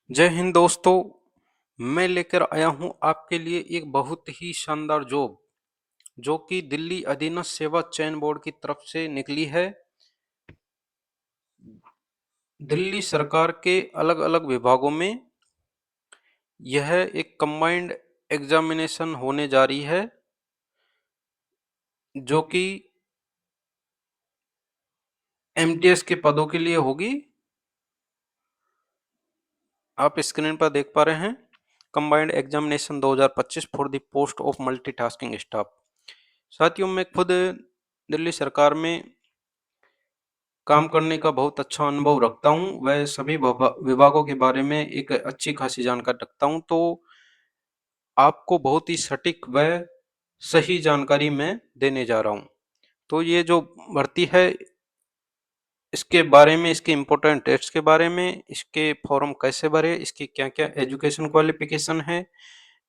जय हिंद दोस्तों। मैं लेकर आया हूं आपके लिए एक बहुत ही शानदार जॉब जो कि दिल्ली अधीनस्थ सेवा चयन बोर्ड की तरफ से निकली है। दिल्ली सरकार के अलग अलग विभागों में यह एक कंबाइंड एग्जामिनेशन होने जा रही है जो कि एमटीएस के पदों के लिए होगी। आप स्क्रीन पर देख पा रहे हैं combined examination 2025 for the post of multitasking staff. साथियों, मैं खुद दिल्ली सरकार में काम करने का बहुत अच्छा अनुभव रखता हूँ। वह सभी विभागों के बारे में एक अच्छी खासी जानकारी रखता हूँ, तो आपको बहुत ही सटीक व सही जानकारी मैं देने जा रहा हूँ। तो ये जो भर्ती है इसके बारे में, इसके इम्पोर्टेंट टेस्ट के बारे में, इसके फॉर्म कैसे भरे, इसकी क्या क्या एजुकेशन क्वालिफिकेशन है,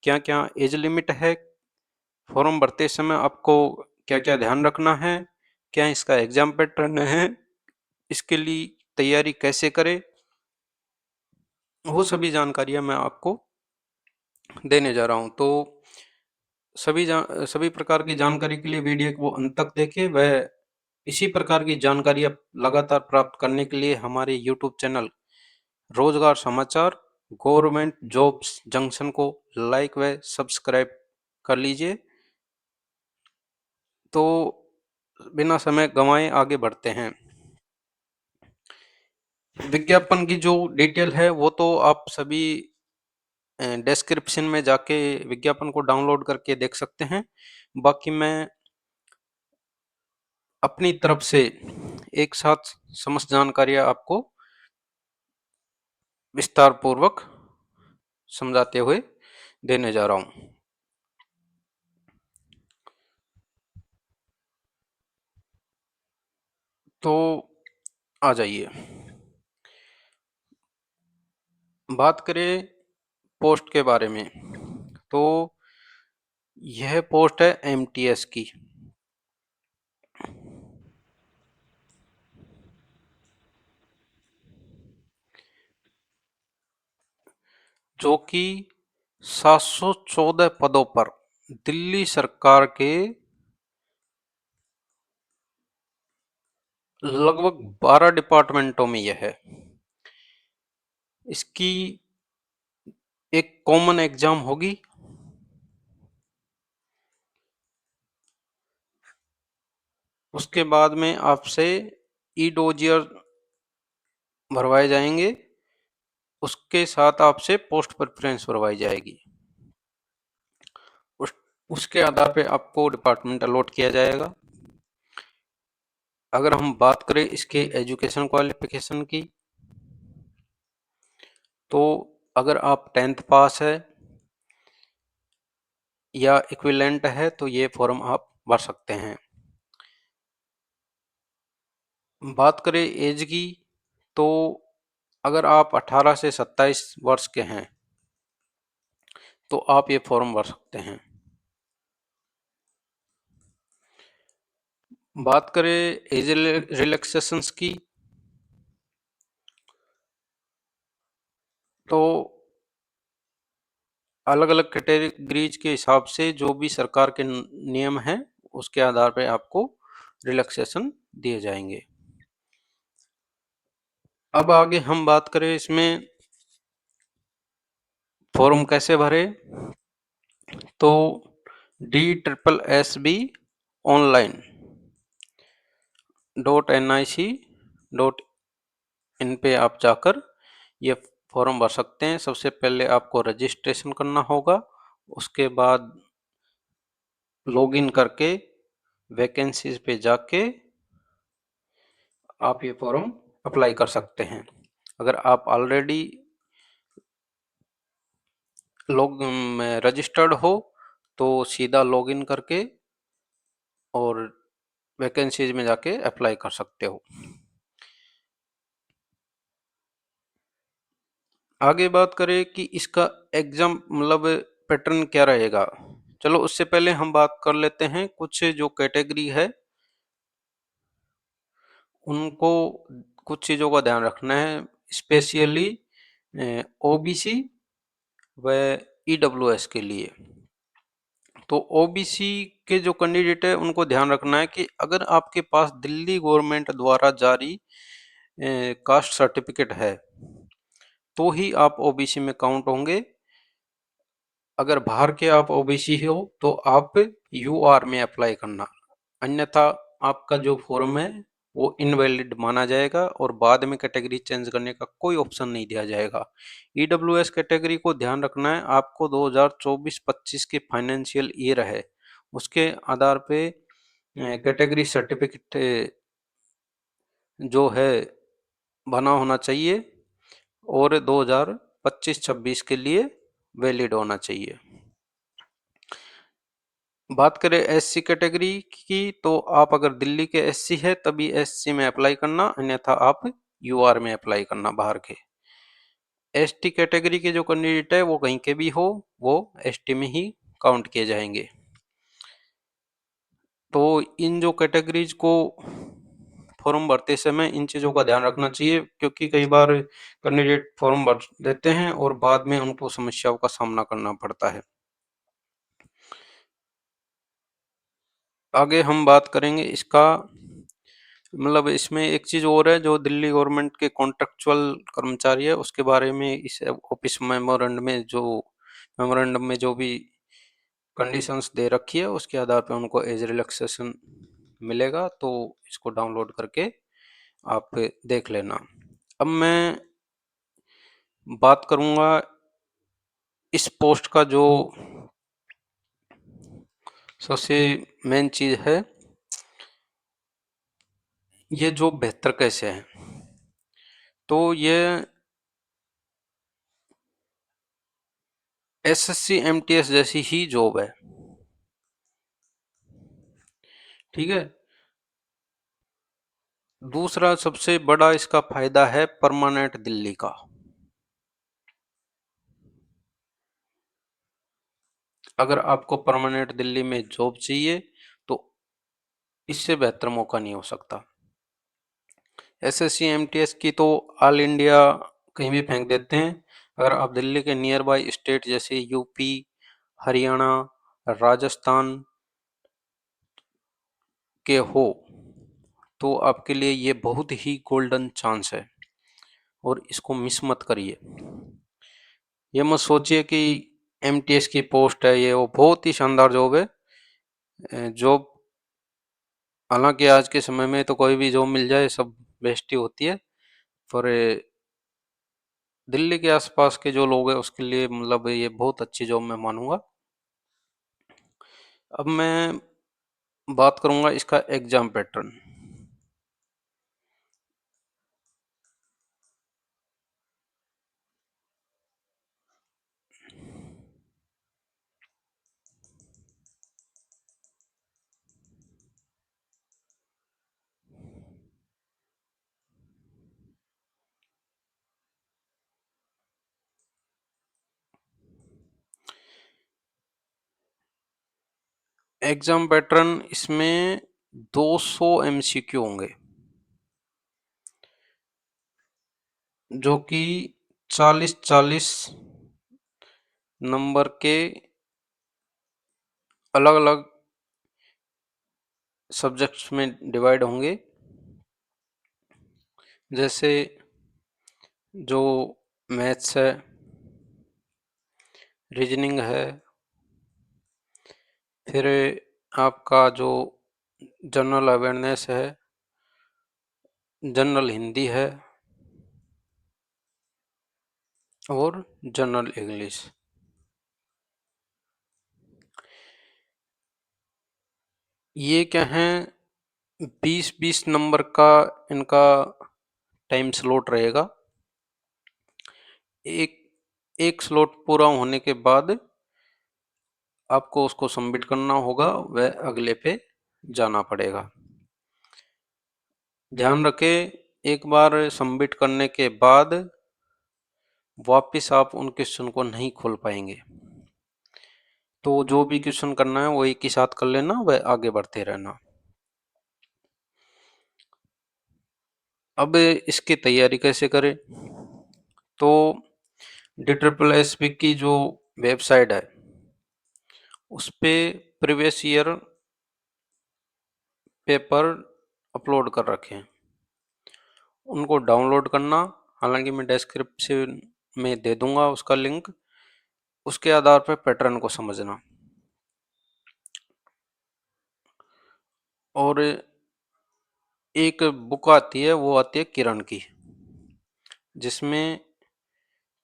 क्या क्या एज लिमिट है, फॉर्म भरते समय आपको क्या क्या ध्यान रखना है, क्या इसका एग्जाम पैटर्न है, इसके लिए तैयारी कैसे करें, वो सभी जानकारियां मैं आपको देने जा रहा हूं। तो सभी प्रकार की जानकारी के लिए वीडियो को अंत तक देखें। वह इसी प्रकार की जानकारी आप लगातार प्राप्त करने के लिए हमारे यूट्यूब चैनल रोजगार समाचार गवर्नमेंट जॉब्स जंक्शन को लाइक व सब्सक्राइब कर लीजिए। तो बिना समय गंवाए आगे बढ़ते हैं। विज्ञापन की जो डिटेल है वो तो आप सभी डिस्क्रिप्शन में जाके विज्ञापन को डाउनलोड करके देख सकते हैं। बाकी मैं अपनी तरफ से एक साथ समस्त जानकारियां आपको विस्तार पूर्वक समझाते हुए देने जा रहा हूं। तो आ जाइए, बात करें पोस्ट के बारे में। तो यह पोस्ट है एमटीएस की। जो कि 714 पदों पर दिल्ली सरकार के लगभग 12 डिपार्टमेंटों में यह है। इसकी एक कॉमन एग्जाम होगी। उसके बाद में आपसे ई डोजियर भरवाए जाएंगे। उसके साथ आपसे पोस्ट प्रेफरेंस भरवाई जाएगी। उसके आधार पे आपको डिपार्टमेंट अलॉट किया जाएगा। अगर हम बात करें इसके एजुकेशन क्वालिफिकेशन की, तो अगर आप 10th पास है या इक्विवेलेंट है तो ये फॉर्म आप भर सकते हैं। बात करें एज की, तो अगर आप 18 से 27 वर्ष के हैं तो आप ये फॉर्म भर सकते हैं। बात करें एज रिलैक्सेशंस की, तो अलग अलग कैटेगरीज के हिसाब से जो भी सरकार के नियम हैं उसके आधार पर आपको रिलैक्सेशन दिए जाएंगे। अब आगे हम बात करें इसमें फॉर्म कैसे भरे, तो DNSSB online.nic.in पे आप जाकर ये फॉर्म भर सकते हैं। सबसे पहले आपको रजिस्ट्रेशन करना होगा। उसके बाद लॉगिन करके वैकेंसीज पे जाके आप ये फॉर्म अप्लाई कर सकते हैं। अगर आप ऑलरेडी रजिस्टर्ड हो तो सीधा लॉगिन करके और वैकेंसीज में जाके अप्लाई कर सकते हो। आगे बात करें कि इसका एग्जाम मतलब पैटर्न क्या रहेगा। चलो उससे पहले हम बात कर लेते हैं कुछ जो कैटेगरी है उनको कुछ चीज़ों का ध्यान रखना है। स्पेशली ओबीसी व ईडब्ल्यूएस के लिए। तो ओबीसी के जो कैंडिडेट है उनको ध्यान रखना है कि अगर आपके पास दिल्ली गवर्नमेंट द्वारा जारी कास्ट सर्टिफिकेट है तो ही आप ओबीसी में काउंट होंगे। अगर बाहर के आप ओबीसी हो तो आप यूआर में अप्लाई करना, अन्यथा आपका जो फॉर्म है वो इनवैलिड माना जाएगा और बाद में कैटेगरी चेंज करने का कोई ऑप्शन नहीं दिया जाएगा। ईडब्ल्यूएस कैटेगरी को ध्यान रखना है, आपको 2024-25 के फाइनेंशियल ईयर है उसके आधार पे कैटेगरी सर्टिफिकेट जो है बना होना चाहिए और 2025-26 के लिए वैलिड होना चाहिए। बात करें एससी कैटेगरी की तो आप अगर दिल्ली के एससी है तभी एससी में अप्लाई करना, अन्यथा आप यूआर में अप्लाई करना बाहर के। एसटी कैटेगरी के जो कैंडिडेट है वो कहीं के भी हो वो एसटी में ही काउंट किए जाएंगे। तो इन जो कैटेगरीज को फॉर्म भरते समय इन चीज़ों का ध्यान रखना चाहिए, क्योंकि कई बार कैंडिडेट फॉर्म भर देते हैं और बाद में उनको समस्याओं का सामना करना पड़ता है। आगे हम बात करेंगे इसका, मतलब इसमें एक चीज़ और है, जो दिल्ली गवर्नमेंट के कॉन्ट्रेक्चुअल कर्मचारी है उसके बारे में इस ऑफिस मेमोरेंडम में जो भी कंडीशंस दे रखी है उसके आधार पर उनको एज रिलैक्सेशन मिलेगा, तो इसको डाउनलोड करके आप देख लेना। अब मैं बात करूंगा इस पोस्ट का जो सबसे मेन चीज है, ये जॉब बेहतर कैसे है। तो ये एसएससी एमटीएस जैसी ही जॉब है, ठीक है। दूसरा सबसे बड़ा इसका फायदा है परमानेंट दिल्ली का। अगर आपको परमानेंट दिल्ली में जॉब चाहिए तो इससे बेहतर मौका नहीं हो सकता। एसएससी एमटीएस की तो ऑल इंडिया कहीं भी फेंक देते हैं, अगर आप दिल्ली के नियर बाई स्टेट जैसे यूपी, हरियाणा, राजस्थान के हो तो आपके लिए ये बहुत ही गोल्डन चांस है और इसको मिस मत करिए। ये मत सोचिए कि एमटीएस की पोस्ट है ये वो बहुत ही शानदार जॉब है। जॉब हालांकि आज के समय में तो कोई भी जॉब मिल जाए सब बेस्ट ही होती है, पर दिल्ली के आसपास के जो लोग हैं उसके लिए मतलब ये बहुत अच्छी जॉब मैं मानूंगा। अब मैं बात करूंगा इसका एग्जाम पैटर्न। एग्जाम पैटर्न इसमें 200 एमसीक्यू होंगे, जो कि 40-40 नंबर के अलग अलग सब्जेक्ट्स में डिवाइड होंगे। जैसे जो मैथ्स है, रीजनिंग है, फिर आपका जो जनरल अवेयरनेस है, जनरल हिंदी है और जनरल इंग्लिश। ये क्या है, 20-20 नंबर का इनका टाइम स्लॉट रहेगा। एक एक स्लॉट पूरा होने के बाद आपको उसको सबमिट करना होगा, वह अगले पे जाना पड़ेगा। ध्यान रखें, एक बार सबमिट करने के बाद वापस आप उन क्वेश्चन को नहीं खोल पाएंगे, तो जो भी क्वेश्चन करना है वो एक ही साथ कर लेना, वह आगे बढ़ते रहना। अब इसकी तैयारी कैसे करें, तो DSSP की जो वेबसाइट है उस पे प्रीवियस ईयर पेपर अपलोड कर रखे हैं, उनको डाउनलोड करना। हालांकि मैं डिस्क्रिप्शन में दे दूंगा उसका लिंक। उसके आधार पर पैटर्न को समझना। और एक बुक आती है, वो आती है किरण की, जिसमें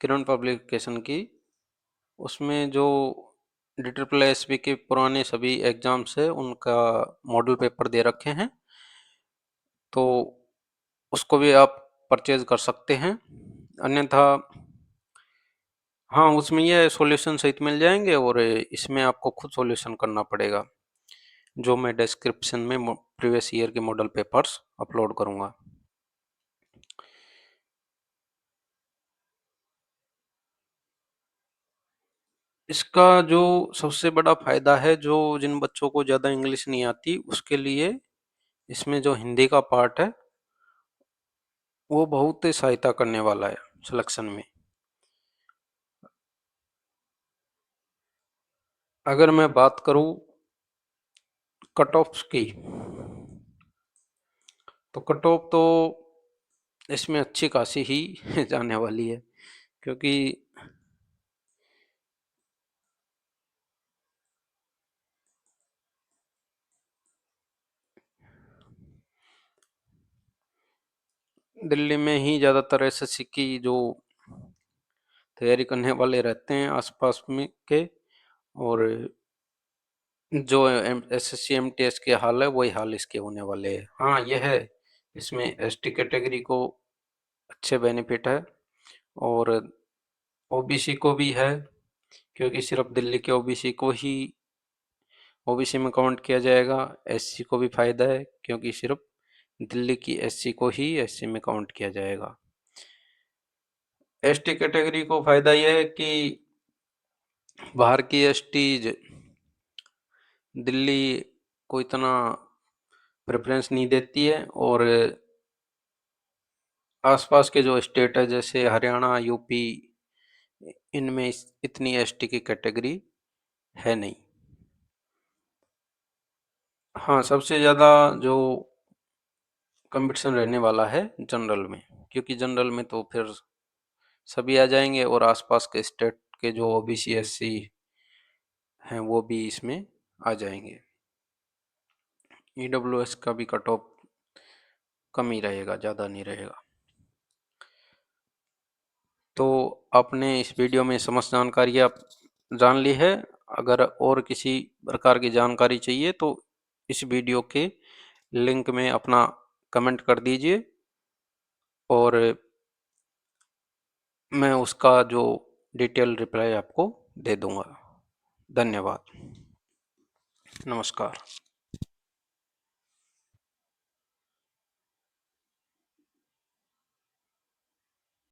किरण पब्लिकेशन की, उसमें जो DSSP के पुराने सभी एग्जाम्स है उनका मॉडल पेपर दे रखे हैं, तो उसको भी आप परचेज कर सकते हैं। अन्यथा हाँ, उसमें ये सॉल्यूशन सहित मिल जाएंगे और इसमें आपको खुद सॉल्यूशन करना पड़ेगा, जो मैं डिस्क्रिप्शन में प्रीवियस ईयर के मॉडल पेपर्स अपलोड करूंगा। इसका जो सबसे बड़ा फायदा है, जो जिन बच्चों को ज़्यादा इंग्लिश नहीं आती उसके लिए इसमें जो हिंदी का पार्ट है वो बहुत ही सहायता करने वाला है सिलेक्शन में। अगर मैं बात करूं कट ऑफ्स की, तो कट ऑफ तो इसमें अच्छी खासी ही जाने वाली है, क्योंकि दिल्ली में ही ज़्यादातर SSC की जो तैयारी करने वाले रहते हैं आसपास में के, और जो SSC MTS के हाल है वही हाल इसके होने वाले हैं। हाँ, यह है, इसमें ST कैटेगरी को अच्छे बेनिफिट है और OBC को भी है, क्योंकि सिर्फ दिल्ली के OBC को ही OBC में काउंट किया जाएगा। SC को भी फायदा है, क्योंकि सिर्फ दिल्ली की SC को ही SC में काउंट किया जाएगा। ST कैटेगरी को फायदा यह है कि बाहर की ST दिल्ली को इतना प्रेफरेंस नहीं देती है, और आसपास के जो स्टेट है जैसे हरियाणा, यूपी, इनमें इतनी ST की कैटेगरी है नहीं। हाँ, सबसे ज़्यादा जो कंपटीशन रहने वाला है जनरल में, क्योंकि जनरल में तो फिर सभी आ जाएंगे और आसपास के स्टेट के जो OBC SC हैं वो भी इसमें आ जाएंगे। EWS का भी कट ऑफ कम ही रहेगा, ज़्यादा नहीं रहेगा। तो आपने इस वीडियो में समस्त जानकारी आप जान ली है। अगर और किसी प्रकार की जानकारी चाहिए तो इस वीडियो के लिंक में अपना कमेंट कर दीजिए, और मैं उसका जो डिटेल रिप्लाई आपको दे दूंगा। धन्यवाद। नमस्कार।